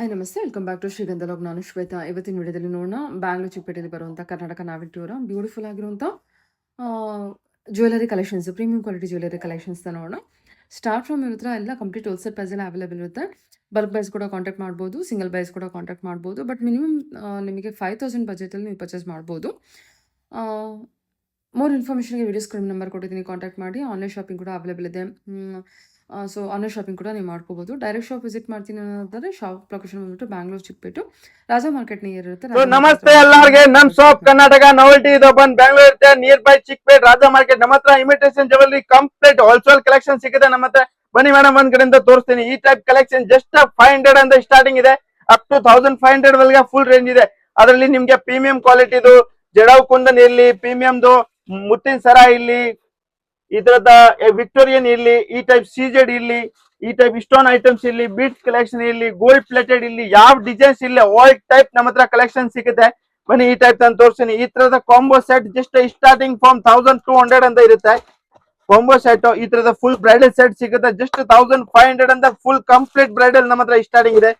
Hi ನಮಸ್ತೆ welcome back to Srigandha log. ನಾನು ಶ್ವೇತಾ. ಇವತ್ತಿನ ವಿಡಿಯೋದಲ್ಲಿ ನೋಡೋಣ ಬ್ಯಾಂಗ್ಳೂರ್ ಚಿಕ್ಕಪೇಟೆಯಲ್ಲಿ ಬರುವಂಥ ಕರ್ನಾಟಕ ನಾವಿಕ್ಟೂರ ಬ್ಯೂಟಿಫುಲ್ ಆಗಿರುವಂಥ jewellery collections, premium quality jewellery ಕಲೆಕ್ಷನ್ಸ್ನ ನೋಡೋಣ. ಸ್ಟಾರ್ಟ್ ಫ್ರಮ್ ಇವ್ರ ಹತ್ರ ಎಲ್ಲ ಕಂಪ್ಲೀಟ್ ಹೋಲ್ಸೇಲ್ ಪ್ರೈಸಲ್ಲಿ ಅವೈಲೇಬಲ್ ಇರುತ್ತೆ. ಬಲ್ಕ್ ಪ್ರೈಸ್ ಕೂಡ ಕಾಂಟ್ಯಾಕ್ಟ್ ಮಾಡ್ಬೋದು, ಸಿಂಗಲ್ ಪ್ರೈಸ್ ಕೂಡ ಕಾಂಟ್ಯಾಕ್ಟ್ ಮಾಡ್ಬೋದು. ಬಟ್ ಮಿನಿಮಮ್ ನಿಮಗೆ 5000 ಬಜೆಟಲ್ಲಿ ನೀವು ಪರ್ಚೇಸ್ ಮಾಡ್ಬೋದು. ಮೋರ್ ಇನ್ಫಾರ್ಮೇಷನ್ಗೆ ವಿಡಿಯೋ ಸ್ಕ್ರೀನ್ ನಂಬರ್ ಕೊಟ್ಟಿದ್ದೀನಿ, ಕಾಂಟ್ಯಾಕ್ಟ್ ಮಾಡಿ. ಆನ್ಲೈನ್ ಶಾಪಿಂಗ್ ಕೂಡ ಅವೈಲೇಬಲ್ ಇದೆ. ಸೊ ಆನ್ಲೈನ್ ಶಾಪಿಂಗ್ ಕೂಡ ನೀವು ಮಾಡ್ಕೋಬೋದು. ಡೈರೆಕ್ಟ್ ಶಾಪ್ ವಿಸಿಟ್ ಮಾಡ್ತೀನಿ ಅನ್ನೋದಾದ್ರೆ ಶಾಪ್ ಲೊಕೇಶನ್ ಬಂದ್ಬಿಟ್ಟು ಬ್ಯಾಂಗ್ಳೂರ್ ಚಿಕ್ಕಪೇಟು ರಾಜಾ ಮಾರ್ಕೆಟ್ ನಿಯರ್ ಇರುತ್ತೆ. ನಮಸ್ತೆ ಎಲ್ಲರಿಗೆ. ನಮ್ ಶಾಪ್ ಕರ್ನಾಟಕ ನಾವೆಲ್ಟಿ ಇದು ಬಂದ್ ಬ್ಯಾಂಗ್ಳೂರ್ ಇರುತ್ತೆ, near by Chickpet Raja market. ನಮ್ಮ ಹತ್ರ imitation jewellery complete wholesale collection ಸಿಗುತ್ತೆ ನಮ್ಮ ಹತ್ರ. ಬನ್ನಿ ಮೇಡಮ್, ಒಂದ್ ಕಡೆಯಿಂದ ತೋರಿಸ್ತೀನಿ. ಈ ಟೈಪ್ ಕಲೆಕ್ಷನ್ ಜಸ್ಟ್ 500 ಅಂತ ಸ್ಟಾರ್ಟಿಂಗ್ ಇದೆ, ಅಪ್ ಟು 1500 ವರೆಗೆ ಫುಲ್ ರೇಂಜ್ ಇದೆ. ಅದರಲ್ಲಿ ನಿಮ್ಗೆ ಪ್ರೀಮಿಯಂ ಕ್ವಾಲಿಟಿದು ಜಡಾವ್ ಕುಂದನ್ ಇರ್ಲಿ, ಪ್ರೀಮಿಯಂದು ಮುತ್ತಿನ ಸರ ಇರ್ಲಿ, ಈ ತರದ ವಿಕ್ಟೋರಿಯನ್ ಇರ್ಲಿ, ಈ ಟೈಪ್ ಸಿಜೆಡ್ ಇರ್ಲಿ, ಈ ಟೈಪ್ ಸ್ಟೋನ್ ಐಟಮ್ಸ್ ಇರ್ಲಿ, ಬೀಟ್ಸ್ ಕಲೆಕ್ಷನ್ ಇರ್ಲಿ, ಗೋಲ್ಡ್ ಪ್ಲೇಟೆಡ್ ಇರ್ಲಿ, ಯಾವ ಡಿಸೈನ್ಸ್ ಇರ್ಲಿ ಆಲ್ ಟೈಪ್ ನಮ್ಮ ಹತ್ರ ಕಲೆಕ್ಷನ್ ಸಿಗುತ್ತೆ. ಬನ್ನಿ ಈ ಟೈಪ್ ನಾನು ತೋರಿಸ್ತೀನಿ. ಈ ತರದ combo set just starting from 1200 ಅಂತ ಇರುತ್ತೆ ಕಾಂಬೋ ಸೆಟ್. ಈ ತರದ ಫುಲ್ ಬ್ರೈಡಲ್ ಸೆಟ್ ಸಿಗುತ್ತೆ ಜಸ್ಟ್ 1500 ಅಂತ. ಫುಲ್ ಕಂಪ್ಲೀಟ್ ಬ್ರೈಡಲ್ ನಮ್ಮ ಹತ್ರ ಸ್ಟಾರ್ಟಿಂಗ್ ಇದೆ.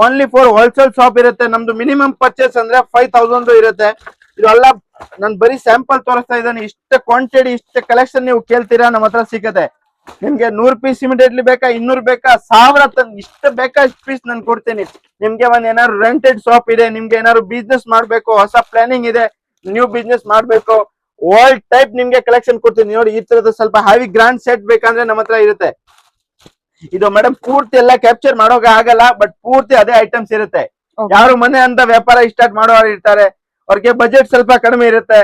ಓನ್ಲಿ ಫಾರ್ ಹೋಲ್ಸೇಲ್ ಶಾಪ್ ಇರುತ್ತೆ ನಮ್ದು. ಮಿನಿಮಮ್ ಪರ್ಚೇಸ್ ಅಂದ್ರೆ 5000 ಇರುತ್ತೆ. ಇದೆಲ್ಲ ನಾನು ಬರೀ ಸ್ಯಾಂಪಲ್ ತೋರಿಸ್ತಾ ಇದ್ದಾನೆ. ಇಷ್ಟ ಕ್ವಾಂಟಿಟಿ ಇಷ್ಟ ಕಲೆಕ್ಷನ್ ನೀವು ಕೇಳ್ತೀರಾ ನಮ್ಮ ಹತ್ರ ಸಿಗುತ್ತೆ. ನಿಮ್ಗೆ 100 ಪೀಸ್ ಇಮಿಡಿಯೇಟ್ಲಿ ಬೇಕಾ, 200 ಬೇಕಾ, 1000 ಇಷ್ಟ ಬೇಕಾ ಇಷ್ಟ ಪೀಸ್ ನಾನು ಕೊಡ್ತೀನಿ. ನಿಮ್ಗೆ ಒಂದ್ ಏನಾದ್ರು ರೆಂಟೆಡ್ ಶಾಪ್ ಇದೆ, ನಿಮ್ಗೆ ಏನಾದ್ರು ಬಿಸ್ನೆಸ್ ಮಾಡ್ಬೇಕು, ಹೊಸ ಪ್ಲಾನಿಂಗ್ ಇದೆ, ನ್ಯೂ ಬಿಸ್ನೆಸ್ ಮಾಡ್ಬೇಕು, ಆಲ್ ಟೈಪ್ ನಿಮ್ಗೆ ಕಲೆಕ್ಷನ್ ಕೊಡ್ತೀನಿ. ನೋಡಿ ಈ ತರದ ಸ್ವಲ್ಪ ಹೆವಿ ಗ್ರ್ಯಾಂಡ್ ಸೆಟ್ ಬೇಕಂದ್ರೆ ನಮ್ಮ ಹತ್ರ ಇರುತ್ತೆ. ಇದು ಮೇಡಮ್ ಪೂರ್ತಿ ಎಲ್ಲ ಕ್ಯಾಪ್ಚರ್ ಮಾಡೋಕೆ ಆಗಲ್ಲ, ಬಟ್ ಪೂರ್ತಿ ಅದೇ ಐಟಮ್ಸ್ ಇರುತ್ತೆ. ಯಾರು ಮನೆ ಅಂತ ವ್ಯಾಪಾರ ಸ್ಟಾರ್ಟ್ ಮಾಡೋರು ಇರ್ತಾರೆ, ಅವ್ರಿಗೆ ಬಜೆಟ್ ಸ್ವಲ್ಪ ಕಡಿಮೆ ಇರುತ್ತೆ.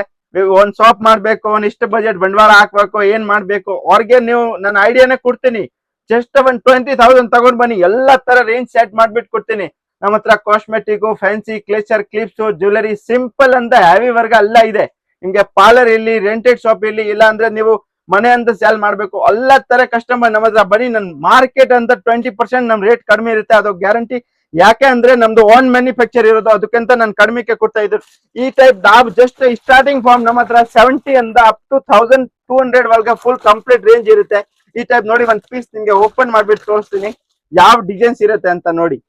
ಒಂದ್ ಶಾಪ್ ಮಾಡ್ಬೇಕು, ಒಂದ್ ಬಜೆಟ್ ಬಂಡವಾಳ ಹಾಕ್ಬೇಕು, ಏನ್ ಮಾಡ್ಬೇಕು, ಅವ್ರಿಗೆ ನೀವು ನನ್ನ ಐಡಿಯಾನೇ ಕೊಡ್ತೀನಿ. ಜಸ್ಟ್ ಒಂದ್ 20,000 ತಗೊಂಡ್ ಬನ್ನಿ, ಎಲ್ಲಾ ತರ ರೇಂಜ್ ಸೆಟ್ ಮಾಡ್ಬಿಟ್ಟು ಕೊಡ್ತೀನಿ. ನಮ್ಮ ಹತ್ರ cosmetic, fancy, clutcher, clips, jewellery, simple ಅಂತ ಹೆವಿ ವರ್ಗ ಎಲ್ಲ ಇದೆ. ನಿಮ್ಗೆ ಪಾರ್ಲರ್ ಇರ್ಲಿ, ರೆಂಟೆಡ್ ಶಾಪ್ ಇರ್ಲಿ, ಇಲ್ಲ ಅಂದ್ರೆ ನೀವು ಮನೆ ಅಂತ ಸೇಲ್ ಮಾಡ್ಬೇಕು, ಎಲ್ಲ ತರ ಕಸ್ಟಮರ್ ನಮ್ಮ ಹತ್ರ ಬನ್ನಿ. ನನ್ ಮಾರ್ಕೆಟ್ ಅಂತ 20% ನಮ್ ರೇಟ್ ಕಡಿಮೆ ಇರುತ್ತೆ, ಅದು ಗ್ಯಾರಂಟಿ. ಯಾಕೆ ಅಂದ್ರೆ ನಮ್ದು ಓನ್ ಮ್ಯಾನುಫ್ಯಾಕ್ಚರ್ ಇರೋದು, ಅದಕ್ಕಿಂತ ನಾನು ಕಡಿಮೆಗೆ ಕೊಡ್ತಾ ಇದ್ರು. ಈ ಟೈಪ್ ನಾವು ಜಸ್ಟ್ ಸ್ಟಾರ್ಟಿಂಗ್ ಫಾರ್ಮ್ ನಮ್ಮ ಹತ್ರ 70 ಅಂತ ಅಪ್ ಟು 1200 ವರೆಗೆ ಫುಲ್ ಕಂಪ್ಲೀಟ್ ರೇಂಜ್ ಇರುತ್ತೆ. ಈ ಟೈಪ್ ನೋಡಿ, ಒಂದ್ ಪೀಸ್ ನಿಮ್ಗೆ ಓಪನ್ ಮಾಡ್ಬಿಟ್ಟು ತೋರಿಸ್ತೀನಿ ಯಾವ ಡಿಸೈನ್ಸ್ ಇರುತ್ತೆ ಅಂತ ನೋಡಿ.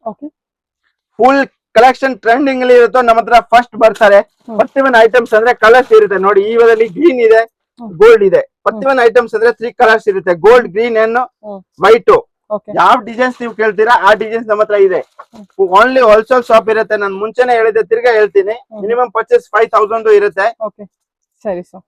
ಫುಲ್ ಕಲೆಕ್ಷನ್ ಟ್ರೆಂಡಿಂಗ್ ಅಲ್ಲಿ ಇರುತ್ತೋ ನಮ್ಮ ಹತ್ರ ಫಸ್ಟ್ ಬರ್ತಾರೆ. 41 ಐಟಮ್ಸ್ ಅಂದ್ರೆ ಕಲರ್ಸ್ ಇರುತ್ತೆ ನೋಡಿ. ಇವರಲ್ಲಿ ಗ್ರೀನ್ ಇದೆ, ಗೋಲ್ಡ್ ಇದೆ. 41 ಐಟಮ್ಸ್ ಅಂದ್ರೆ 3 ಕಲರ್ಸ್ ಇರುತ್ತೆ, ಗೋಲ್ಡ್, ಗ್ರೀನ್ ಅಂಡ್ ವೈಟ್. ಯಾವ ಡಿಸೈನ್ಸ್ ನೀವು ಕೇಳ್ತೀರಾ ಆ ಡಿಸೈನ್ಸ್ ನಮ್ಮ ಹತ್ರ ಇದೆ. ಓನ್ಲಿ ಹೋಲ್ಸೇಲ್ ಶಾಪ್ ಇರುತ್ತೆ. ನಾನು ಮುಂಚೆನೆ ಹೇಳಿದ್ದೆ, ತಿರ್ಗಾ ಹೇಳ್ತೀನಿ. ಮಿನಿಮಮ್ ಪರ್ಚೇಸ್ 5000 ಇರುತ್ತೆ. ಸರಿ ಸರ್.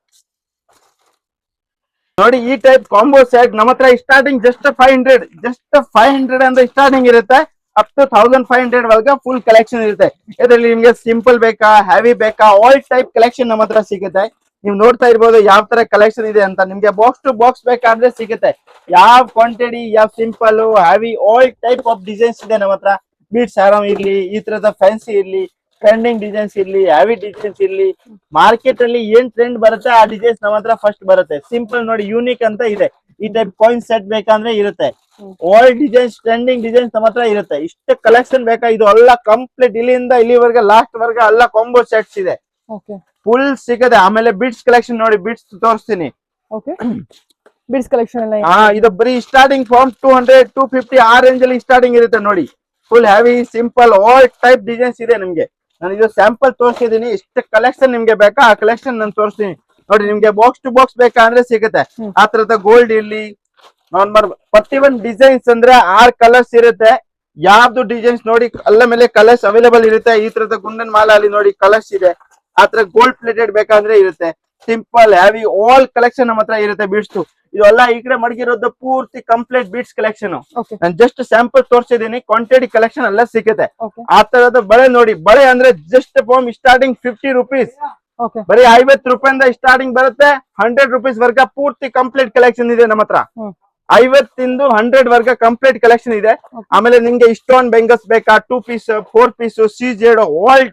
ನೋಡಿ ಈ ಟೈಪ್ ಕಾಂಬೋ ಸೆಟ್ ನಮ್ಮ ಹತ್ರ ಸ್ಟಾರ್ಟಿಂಗ್ ಜಸ್ಟ್ 500 ಅಂತ ಸ್ಟಾರ್ಟಿಂಗ್ ಇರುತ್ತೆ, ಅಪ್ ಟು 1500 ವರೆಗೆ ಫುಲ್ ಕಲೆಕ್ಷನ್ ಇರುತ್ತೆ. ಇದರಲ್ಲಿ ನಿಮ್ಗೆ ಸಿಂಪಲ್ ಬೇಕಾ, ಹೆವಿ ಬೇಕಾ, ಆಲ್ ಟೈಪ್ ಕಲೆಕ್ಷನ್ ನಮ್ಮ ಹತ್ರ ಸಿಗುತ್ತೆ. ನೀವು ನೋಡ್ತಾ ಇರ್ಬೋದು ಯಾವ ತರ ಕಲೆಕ್ಷನ್ ಇದೆ ಅಂತ. ನಿಮ್ಗೆ ಬಾಕ್ಸ್ ಟು ಬಾಕ್ಸ್ ಬೇಕಾದ್ರೆ ಸಿಗುತ್ತೆ. ಯಾವ ಕ್ವಾಂಟಿಟಿ, ಯಾವ simple, heavy, all type of designs ಇದೆ ನಮ್ಮ ಹತ್ರ. ಬೀಟ್ಸ್ ಆರಾಮ್ ಇರ್ಲಿ, ಈ ತರದ ಫ್ಯಾನ್ಸಿ ಇರ್ಲಿ, ಟ್ರೆಂಡಿಂಗ್ ಡಿಸೈನ್ಸ್ ಇರ್ಲಿ, ಹೆವಿ ಡಿಸೈನ್ಸ್ ಇರ್ಲಿ, ಮಾರ್ಕೆಟ್ ಅಲ್ಲಿ ಏನ್ ಟ್ರೆಂಡ್ ಬರುತ್ತೆ ಆ ಡಿಸೈನ್ಸ್ ನಮ್ಮ ಹತ್ರ ಫಸ್ಟ್ ಬರುತ್ತೆ. ಸಿಂಪಲ್ ನೋಡಿ, ಯೂನಿಕ್ ಅಂತ ಇದೆ. ಈ ಟೈಪ್ ಕಾಯಿನ್ ಸೆಟ್ ಬೇಕಂದ್ರೆ ಇರುತ್ತೆ. ಆಲ್ ಡಿಸೈನ್ಸ್, ಟ್ರೆಂಡಿಂಗ್ ಡಿಸೈನ್ಸ್ ನಮ್ಮ ಹತ್ರ ಇರುತ್ತೆ. ಇಷ್ಟ ಕಲೆಕ್ಷನ್ ಬೇಕಾ, ಇದು ಎಲ್ಲ ಕಂಪ್ಲೀಟ್ ಇಲ್ಲಿಂದ ಇಲ್ಲಿವರೆಗೆ ಲಾಸ್ಟ್ ವರ್ಗ ಎಲ್ಲ ಕಾಂಬೋ ಸೆಟ್ಸ್ ಇದೆ, ಫುಲ್ ಸಿಗದೆ. ಆಮೇಲೆ ಬಿಟ್ಸ್ ಕಲೆಕ್ಷನ್ ನೋಡಿ, ಬಿಟ್ಸ್ ತೋರಿಸ್ತೀನಿ. ಬಿಡ್ಸ್ ಕಲೆಕ್ಷನ್ ಎಲ್ಲ ಇದು ಬರೀ ಸ್ಟಾರ್ಟಿಂಗ್ ಫ್ರಮ್ 200, 250 ಆ ರೇಂಜ್ ಅಲ್ಲಿ ಸ್ಟಾರ್ಟಿಂಗ್ ಇರುತ್ತೆ ನೋಡಿ. Full heavy, simple, all type designs ಇದೆ ನಿಮ್ಗೆ. ನಾನು ಇದು ಸ್ಯಾಂಪಲ್ ತೋರಿಸಿದೀನಿ. ಇಷ್ಟ ಕಲೆಕ್ಷನ್ ನಿಮ್ಗೆ ಬೇಕಾ ಆ ಕಲೆಕ್ಷನ್ ನಾನು ತೋರಿಸ್ತೀನಿ ನೋಡಿ. ನಿಮ್ಗೆ ಬಾಕ್ಸ್ ಟು ಬಾಕ್ಸ್ ಬೇಕಾ ಅಂದ್ರೆ ಸಿಗುತ್ತೆ. ಆ ತರದ ಗೋಲ್ಡ್ ಇರ್ಲಿ, ನಾರ್ಮಲ್ 41 ಡಿಸೈನ್ಸ್ ಅಂದ್ರೆ 6 ಕಲರ್ಸ್ ಇರುತ್ತೆ. ಯಾವ್ದು ಡಿಸೈನ್ಸ್ ನೋಡಿ ಅಲ್ಲ ಮೇಲೆ ಕಲರ್ಸ್ ಅವೈಲೇಬಲ್ ಇರುತ್ತೆ. ಈ ತರದ ಗುಂಡನ್ ಮಾಲ ಅಲ್ಲಿ ನೋಡಿ ಕಲರ್ಸ್ ಇದೆ. ಆ ತರ ಗೋಲ್ಡ್ ಪ್ಲೇಟೆಡ್ ಬೇಕಂದ್ರೆ ಇರುತ್ತೆ. ಸಿಂಪಲ್, ಹೆವಿ, ಆಲ್ ಕಲೆಕ್ಷನ್ ನಮ್ಮ ಹತ್ರ ಇರುತ್ತೆ. ಬೀಟ್ಸ್ ಇದೆಲ್ಲ ಈ ಕಡೆ ಮಡಗಿರೋದು ಪೂರ್ತಿ ಕಂಪ್ಲೀಟ್ ಬೀಟ್ಸ್ ಕಲೆಕ್ಷನ್. ನಾನು ಜಸ್ಟ್ ಸ್ಯಾಂಪಲ್ ತೋರಿಸಿದೀನಿ, ಕ್ವಾಂಟಿಟಿ ಕಲೆಕ್ಷನ್ ಎಲ್ಲ ಸಿಗುತ್ತೆ. ಆ ತರದ ಬಳೆ ನೋಡಿ, ಬಳೆ ಅಂದ್ರೆ ಜಸ್ಟ್ ಫಾರ್ಮ್ ಸ್ಟಾರ್ಟಿಂಗ್ 50 ರುಪೀಸ್, ಬರೀ 50 ರೂಪಾಯಿಂದ ಸ್ಟಾರ್ಟಿಂಗ್ ಬರುತ್ತೆ. 100 ರುಪೀಸ್ ವರ್ಗ ಪೂರ್ತಿ ಕಂಪ್ಲೀಟ್ ಕಲೆಕ್ಷನ್ ಇದೆ ನಮ್ಮ ಹತ್ರ. 50 ಇಂದ 100 ವರ್ಗ ಕಂಪ್ಲೀಟ್ ಕಲೆಕ್ಷನ್ ಇದೆ. ಆಮೇಲೆ ನಿಮ್ಗೆ ಸ್ಟೋನ್ ಬೆಂಗಲ್ಸ್ ಬೇಕಾ, 2 ಪೀಸ್, 4 ಪೀಸ್, ಸಿಜೆಡ್, ಆಲ್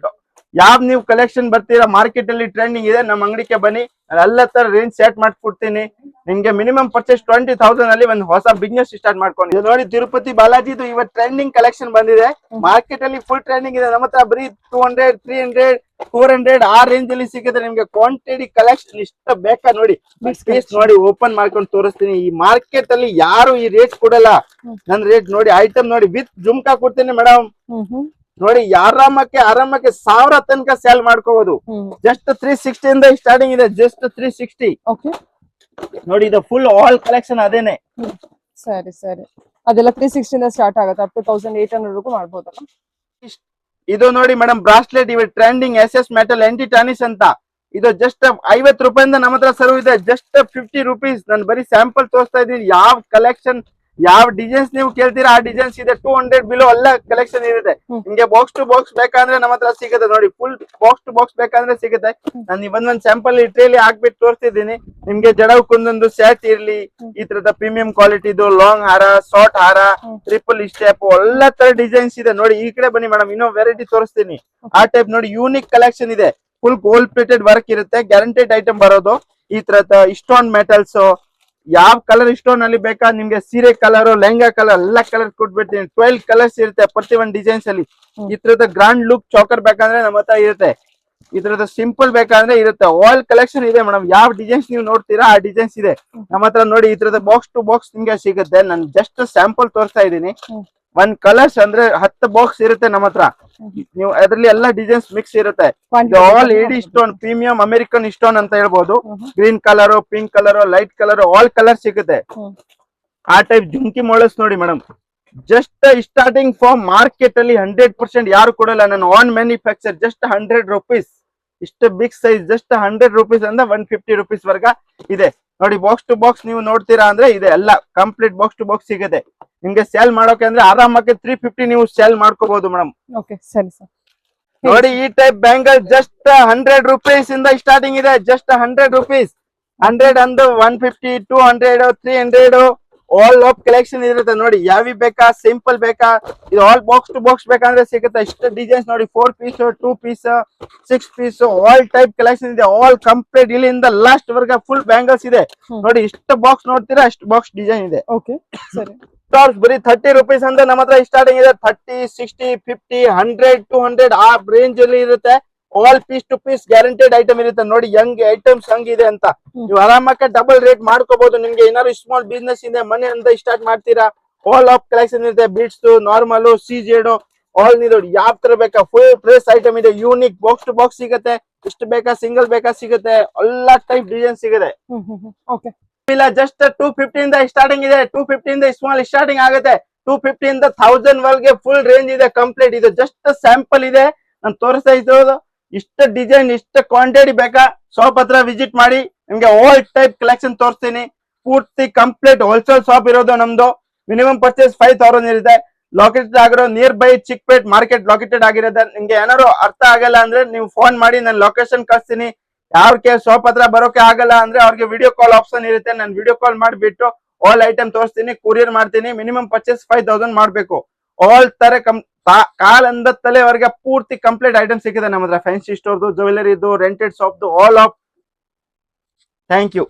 ಯಾವ್ ನೀವು ಕಲೆಕ್ಷನ್ ಬರ್ತೀರಾ ಮಾರ್ಕೆಟ್ ಅಲ್ಲಿ ಟ್ರೆಂಡಿಂಗ್ ಇದೆ, ನಮ್ಮ ಅಂಗಡಿಗೆ ಬನ್ನಿ. ಎಲ್ಲ ತರ ರೇಂಜ್ ಸೆಟ್ ಮಾಡ್ಕೊಡ್ತೀನಿ. ನಿಮ್ಗೆ ಮಿನಿಮಮ್ ಪರ್ಚೇಸ್ 20,000 ಅಲ್ಲಿ ಒಂದು ಹೊಸ ಬಿಸ್ನೆಸ್ ಸ್ಟಾರ್ಟ್ ಮಾಡ್ಕೊಂಡು. ಇದು ನೋಡಿ ತಿರುಪತಿ ಬಾಲಾಜಿದು ಇವತ್ತು ಟ್ರೆಂಡಿಂಗ್ ಕಲೆಕ್ಷನ್ ಬಂದಿದೆ. ಮಾರ್ಕೆಟ್ ಅಲ್ಲಿ ಫುಲ್ ಟ್ರೆಂಡಿಂಗ್ ಇದೆ. ನಮ್ಮ ಹತ್ರ ಬರೀ 200, 300, 400 ಆ ರೇಂಜ್ ಅಲ್ಲಿ ಸಿಗುತ್ತೆ ನಿಮ್ಗೆ. ಕ್ವಾಂಟಿಟಿ ಕಲೆಕ್ಷನ್ ಇಷ್ಟ ಬೇಕಾ ನೋಡಿ. ಪೀಸ್ ನೋಡಿ ಓಪನ್ ಮಾಡ್ಕೊಂಡು ತೋರಿಸ್ತೀನಿ. ಈ ಮಾರ್ಕೆಟ್ ಅಲ್ಲಿ ಯಾರು ಈ ರೇಟ್ ಕೊಡಲ್ಲ. ನನ್ ರೇಟ್ ನೋಡಿ, ಐಟಮ್ ನೋಡಿ, ವಿತ್ ಜುಮ್ಕಾ ಕೊಡ್ತೀನಿ ಮೇಡಮ್. ನೋಡಿ ಆರಾಮಕ್ಕೆ 1000 ತನಕ ಸೇಲ್ ಮಾಡ್ಕೋಬಹುದು. ಜಸ್ಟ್ 360 ಇಂದ ಸ್ಟಾರ್ಟಿಂಗ್ ಇದೆ, ಜಸ್ಟ್ 360. ಓಕೆ ನೋಡಿ ಇದು ಫುಲ್ ಆಲ್ ಕಲೆಕ್ಷನ್ ಅದೇನೆ. ಸರಿ ಸರಿ, ಅದೆಲ್ಲ 360 ಇಂದ ಸ್ಟಾರ್ಟ್ ಆಗುತ್ತೆ, ಅಪ್ ಟು 1800 ವರೆಗೂ ಮಾಡ್ಬೋದಲ್ಲ. ಇದು ನೋಡಿ ಮೇಡಮ್ ಬ್ರಾಸ್ಲೆಟ್, ಇವೆ ಟ್ರೆಂಡಿಂಗ್ SS ಮೆಟಲ್ ಎಂಟಿ ಟಾನಿಸ್ ಅಂತ. ಇದು ಜಸ್ಟ್ 50 ರೂಪಾಯಿಂದ ನಮ್ಮ ಹತ್ರ ಸರ್ವ್ ಇದೆ, ಜಸ್ಟ್ 50 ರುಪೀಸ್. ನಾನು ಬರೀ ಸ್ಯಾಂಪಲ್ ತೋರಿಸ್ತಾ ಇದ್ದೀನಿ. ಯಾವ ಕಲೆಕ್ಷನ್, ಯಾವ ಡಿಸೈನ್ಸ್ ನೀವು ಕೇಳ್ತೀರಾ ಆ ಡಿಸೈನ್ಸ್ ಇದೆ. 200 ಬಿಲೋ ಎಲ್ಲ ಕಲೆಕ್ಷನ್ ಇರುತ್ತೆ. ನಿಮ್ಗೆ ಬಾಕ್ಸ್ ಟು ಬಾಕ್ಸ್ ಬೇಕಂದ್ರೆ ನಮ್ಮ ಹತ್ರ ಸಿಗುತ್ತೆ. ನೋಡಿ ಫುಲ್ ಬಾಕ್ಸ್ ಟು ಬಾಕ್ಸ್ ಬೇಕಂದ್ರೆ ಸಿಗುತ್ತೆ. ನಾನು ಒಂದೊಂದ್ ಸ್ಯಾಂಪಲ್ ಇಟ್ರೇಲಿ ಹಾಕ್ಬಿಟ್ಟು ತೋರಿಸ್ತಿದ್ದೀನಿ ನಿಮ್ಗೆ. ಜಡಕ್ಕೊಂದೊಂದು ಸೆಟ್ ಇರ್ಲಿ, ಈ ತರದ ಪ್ರೀಮಿಯಂ ಕ್ವಾಲಿಟಿದು ಲಾಂಗ್ ಹಾರ, ಶಾರ್ಟ್ ಹಾರ, ಟ್ರಿಪಲ್ ಸ್ಟೆಪ್ ಎಲ್ಲ ತರ ಡಿಸೈನ್ಸ್ ಇದೆ. ನೋಡಿ ಈ ಕಡೆ ಬನ್ನಿ ಮೇಡಮ್, ಇನ್ನೂ ವೆರೈಟಿ ತೋರಿಸ್ತೀನಿ. ಆ ಟೈಪ್ ನೋಡಿ ಯೂನಿಕ್ ಕಲೆಕ್ಷನ್ ಇದೆ. ಫುಲ್ ಗೋಲ್ಡ್ ಪ್ಲೇಟೆಡ್ ವರ್ಕ್ ಇರುತ್ತೆ, ಗ್ಯಾರಂಟೆಡ್ ಐಟಮ್ ಬರೋದು. ಈ ತರದ ಸ್ಟೋನ್ ಮೆಟಲ್ಸ್, ಯಾವ ಕಲರ್ ಸ್ಟೋನ್ ಅಲ್ಲಿ ಬೇಕಾ ನಿಮ್ಗೆ, ಸೀರೆ ಕಲರ್, ಲೆಹಂಗಾ ಕಲರ್ ಎಲ್ಲ ಕಲರ್ ಕೊಟ್ಬಿಡ್ತೀನಿ. 12 ಕಲರ್ಸ್ ಇರುತ್ತೆ ಪ್ರತಿ ಒಂದು ಡಿಸೈನ್ಸ್ ಅಲ್ಲಿ. ಈ ತರದ ಗ್ರಾಂಡ್ ಲುಕ್ ಚೌಕರ್ ಬೇಕಂದ್ರೆ ನಮ್ಮ ಹತ್ರ ಇರುತ್ತೆ. ಈ ತರದ ಸಿಂಪಲ್ ಬೇಕಂದ್ರೆ ಇರುತ್ತೆ. ಆಲ್ ಕಲೆಕ್ಷನ್ ಇದೆ ಮೇಡಮ್. ಯಾವ ಡಿಸೈನ್ಸ್ ನೀವು ನೋಡ್ತೀರಾ ಆ ಡಿಸೈನ್ಸ್ ಇದೆ ನಮ್ಮ ಹತ್ರ. ನೋಡಿ ಈ ತರದ ಬಾಕ್ಸ್ ಟು ಬಾಕ್ಸ್ ನಿಮ್ಗೆ ಸಿಗುತ್ತೆ. ನಾನು ಜಸ್ಟ್ ಸ್ಯಾಂಪಲ್ ತೋರಿಸ್ತಾ ಇದ್ದೀನಿ. 1 ಕಲರ್ಸ್ ಅಂದ್ರೆ 10 ಬಾಕ್ಸ್ ಇರುತ್ತೆ ನಮ್ಮ ಹತ್ರ. ನೀವು ಅದರಲ್ಲಿ ಎಲ್ಲ ಡಿಸೈನ್ಸ್ ಮಿಕ್ಸ್ ಇರುತ್ತೆ. ಆಲ್ ಎಡಿ ಸ್ಟೋನ್, ಪ್ರೀಮಿಯಂ ಅಮೆರಿಕನ್ ಸ್ಟೋನ್ ಅಂತ ಹೇಳ್ಬೋದು. Green colour, pink colour, light colour, all colour ಸಿಗುತ್ತೆ. ಆ ಟೈಪ್ ಜುಮ್ಕಿ ಮಾಡಲ್ಸ್ ನೋಡಿ madam, just starting for market ಅಲ್ಲಿ 100% ಯಾರು ಕೊಡಲ್ಲ. ನಾನು ಆನ್ ಮ್ಯಾನುಫ್ಯಾಕ್ಚರ್ ಜಸ್ಟ್ 100 ರುಪೀಸ್. ಇಷ್ಟು ಬಿಗ್ ಸೈಜ್ ಜಸ್ಟ್ 100 ರುಪೀಸ್ ಅಂದ 150 ರುಪೀಸ್ ವರ್ಗ ಇದೆ. ನೋಡಿ ಬಾಕ್ಸ್ ಟು ಬಾಕ್ಸ್ ನೀವು ನೋಡ್ತೀರಾ ಅಂದ್ರೆ ಇದೆ ಎಲ್ಲ ಕಂಪ್ಲೀಟ್ ಬಾಕ್ಸ್ ಟು ಬಾಕ್ಸ್ ಸಿಗುತ್ತೆ. ನಿಮ್ಗೆ ಸೇಲ್ ಮಾಡೋಕೆ ಅಂದ್ರೆ ಆರಾಮಕ್ಕೆ 350 ನೀವು ಸೇಲ್ ಮಾಡ್ಕೋಬಹುದು ಮೇಡಮ್. ಓಕೆ ಸರಿ ಸರ್. ನೋಡಿ ಈ ಟೈಪ್ ಬ್ಯಾಂಗಲ್ ಜಸ್ಟ್ 100 ರುಪೀಸ್ ಇಂದ ಸ್ಟಾರ್ಟಿಂಗ್ ಇದೆ. Just 100 rupees. 100 ಅಂದು 150, 200, 300 ಆಲ್ ಆಫ್ ಕಲೆಕ್ಷನ್ ಇರುತ್ತೆ. ನೋಡಿ ಯಾವಿ ಬೇಕಾ, ಸಿಂಪಲ್ ಬೇಕಾ, ಇದು ಆಲ್ ಬಾಕ್ಸ್ ಟು ಬಾಕ್ಸ್ ಬೇಕಂದ್ರೆ ಸಿಗುತ್ತೆ. ಇಷ್ಟು ಡಿಸೈನ್ಸ್ ನೋಡಿ, 4 piece, 2 piece, 6 piece, all type collection ಇದೆ. ಆಲ್ ಕಂಪ್ಲೀಟ್ ಇಲ್ಲಿಂದ ಲಾಸ್ಟ್ ವರ್ಗ ಫುಲ್ ಬ್ಯಾಂಗಲ್ಸ್ ಇದೆ. ನೋಡಿ ಇಷ್ಟು ಬಾಕ್ಸ್ ನೋಡ್ತೀರಾ ಅಷ್ಟು ಬಾಕ್ಸ್ ಡಿಸೈನ್ ಇದೆ. ಓಕೆ ಸರಿ. ಬರೀ 30 ರುಪೀಸ್ ಅಂತ ನಮ್ಮ ಹತ್ರ ಸ್ಟಾರ್ಟಿಂಗ್ ಇದೆ. 30, 60, 50, 100, 200 ಆ ರೇಂಜ್ ಅಲ್ಲಿ ಇರುತ್ತೆ. All piece to piece guaranteed item ಇರುತ್ತೆ. ನೋಡಿ ಯಂಗ್ ಐಟಮ್ಸ್ ಹಂಗಿದೆ ಅಂತ ನೀವು ಆರಾಮಕ್ಕೆ ಡಬಲ್ ರೇಟ್ ಮಾಡ್ಕೋಬಹುದು. ನಿಮ್ಗೆ ಏನಾದ್ರು ಸ್ಮಾಲ್ ಬಿಸ್ನೆಸ್ ಇದೆ, ಮನೆಯಿಂದ ಸ್ಟಾರ್ಟ್ ಮಾಡ್ತೀರಾ, ಆಲ್ ಆಫ್ ಕಲೆಕ್ಷನ್ ಇರುತ್ತೆ. ಬೀಟ್ಸ್, ನಾರ್ಮಲ್, ಸಿಜೆಡ್ ಆಲ್ ನೀವು ಯಾವ ತರ ಬೇಕಾ ಫುಲ್ ಪ್ಲೇಸ್ ಐಟಮ್ ಇದೆ. ಯೂನಿಕ್ ಬಾಕ್ಸ್ ಟು ಬಾಕ್ಸ್ ಸಿಗುತ್ತೆ. ಇಷ್ಟು ಬೇಕಾ, ಸಿಂಗಲ್ ಬೇಕಾ ಸಿಗುತ್ತೆ. ಎಲ್ಲ ಟೈಪ್ ಡಿಸೈನ್ ಸಿಗುತ್ತೆ. ಓಕೆ ಇಲ್ಲ ಜಸ್ಟ್ 250 ಇಂದ ಸ್ಟಾರ್ಟಿಂಗ್ ಇದೆ. 250 ಇಂದ ಸ್ಮಾಲ್ ಸ್ಟಾರ್ಟಿಂಗ್ ಆಗುತ್ತೆ. 250 ಇಂದ 1000 ವರೆಗೆ ಫುಲ್ ರೇಂಜ್ ಇದೆ ಕಂಪ್ಲೀಟ್. ಇದು ಜಸ್ಟ್ ಸ್ಯಾಂಪಲ್ ಇದೆ, ನಾನು ತೋರಿಸ್ತಾ ಇರೋದು. ಇಷ್ಟ ಡಿಸೈನ್, ಇಷ್ಟ ಕ್ವಾಂಟಿಟಿ ಬೇಕಾ ಶಾಪ್ ಹತ್ರ ವಿಸಿಟ್ ಮಾಡಿ, ನಿಮ್ಗೆ ಆಲ್ ಟೈಪ್ ಕಲೆಕ್ಷನ್ ತೋರಿಸ್ತೀನಿ. ಪೂರ್ತಿ ಕಂಪ್ಲೀಟ್ ಹೋಲ್ಸೇಲ್ ಶಾಪ್ ಇರೋದು ನಮ್ದು. ಮಿನಿಮಮ್ ಪರ್ಚೇಸ್ 5000 ಇರುತ್ತೆ. ಲೊಕೇಟೆಡ್ ಆಗಿರೋ near by Chickpet market located ಆಗಿರುತ್ತೆ. ನಿಮ್ಗೆ ಏನಾದ್ರು ಅರ್ಥ ಆಗಲ್ಲ ಅಂದ್ರೆ ನೀವು ಫೋನ್ ಮಾಡಿ, ನಾನು ಲೊಕೇಶನ್ ಕಳಿಸ್ತೀನಿ. ಯಾವ್ಕೆ ಶಾಪ್ ಹತ್ರ ಬರೋಕೆ ಆಗಲ್ಲ ಅಂದ್ರೆ ಅವ್ರಿಗೆ ವಿಡಿಯೋ ಕಾಲ್ ಆಪ್ಷನ್ ಇರುತ್ತೆ. ನಾನು ವಿಡಿಯೋ ಕಾಲ್ ಮಾಡಿಬಿಟ್ಟು ಆಲ್ ಐಟಮ್ ತೋರಿಸ್ತೀನಿ, ಕೊರಿಯರ್ ಮಾಡ್ತೀನಿ. ಮಿನಿಮಮ್ ಪರ್ಚೇಸ್ 5000 ಮಾಡ್ಬೇಕು. ಆಲ್ ತರ ಕಾಲಿಂದ ತಲೆವರೆಗೆ ಪೂರ್ತಿ ಕಂಪ್ಲೀಟ್ ಐಟಮ್ ಸಿಕ್ಕಿದೆ ನಮ್ಮ ಹತ್ರ. ಫ್ಯಾನ್ಸಿ ಸ್ಟೋರ್ದು, ಜ್ಯುವೆಲರಿದು, ರೆಂಟೆಡ್ ಶಾಪ್ದು, ಆಲ್ ಆಫ್. Thank you.